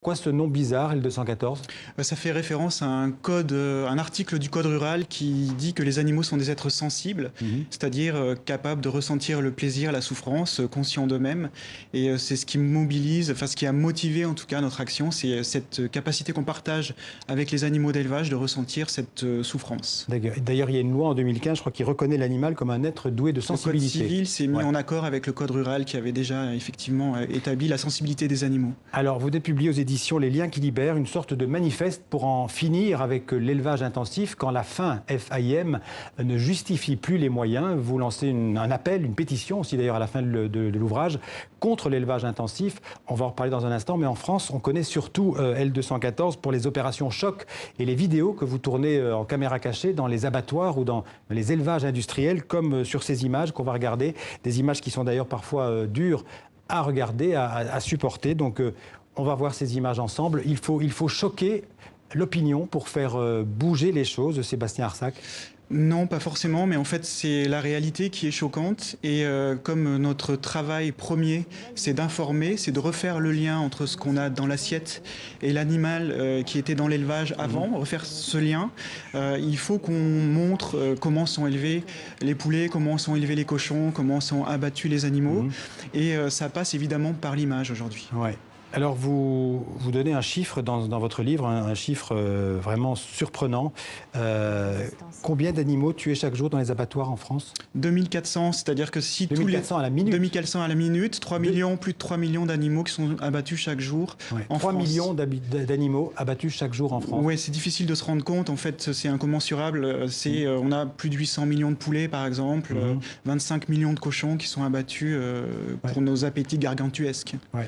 Pourquoi ce nom bizarre, L214? Ça fait référence à un code, un article du code rural qui dit que les animaux sont des êtres sensibles, c'est-à-dire capables de ressentir le plaisir, la souffrance, conscients d'eux-mêmes. Et c'est ce qui mobilise, enfin ce qui a motivé en tout cas notre action, c'est cette capacité qu'on partage avec les animaux d'élevage de ressentir cette souffrance. D'ailleurs, il y a une loi en 2015, je crois, qui reconnaît l'animal comme un être doué de sensibilité. Le code civil s'est mis en accord avec le code rural qui avait déjà effectivement établi la sensibilité des animaux. Alors, vous avez publié aux éditions Les Liens qui libèrent une sorte de manifeste pour en finir avec l'élevage intensif quand la faim, FAIM, ne justifie plus les moyens. Vous lancez un appel, une pétition aussi d'ailleurs à la fin de l'ouvrage contre l'élevage intensif. On va en reparler dans un instant, mais en France, on connaît surtout L214 pour les opérations choc et les vidéos que vous tournez en caméra cachée dans les abattoirs ou dans les élevages industriels, comme sur ces images qu'on va regarder, des images qui sont d'ailleurs parfois dures à regarder, à supporter. Donc, on va voir ces images ensemble. Il faut choquer l'opinion pour faire bouger les choses, Sébastien Arsac. Non, pas forcément, mais en fait, c'est la réalité qui est choquante. Et comme notre travail premier, c'est d'informer, c'est de refaire le lien entre ce qu'on a dans l'assiette et l'animal qui était dans l'élevage avant, refaire ce lien, il faut qu'on montre comment sont élevés les poulets, comment sont élevés les cochons, comment sont abattus les animaux. Et ça passe évidemment par l'image aujourd'hui. Ouais. Alors, vous donnez un chiffre dans votre livre, un chiffre vraiment surprenant. Combien d'animaux tués chaque jour dans les abattoirs en France? 2400, c'est-à-dire que si 2400 à la minute. 2400 à la minute, 3 millions, plus de 3 millions d'animaux qui sont abattus chaque jour en 3 France. millions d'animaux abattus chaque jour en France. Oui, c'est difficile de se rendre compte. En fait, c'est incommensurable. On a plus de 800 millions de poulets, par exemple, 25 millions de cochons qui sont abattus pour nos appétits gargantuesques. Ouais.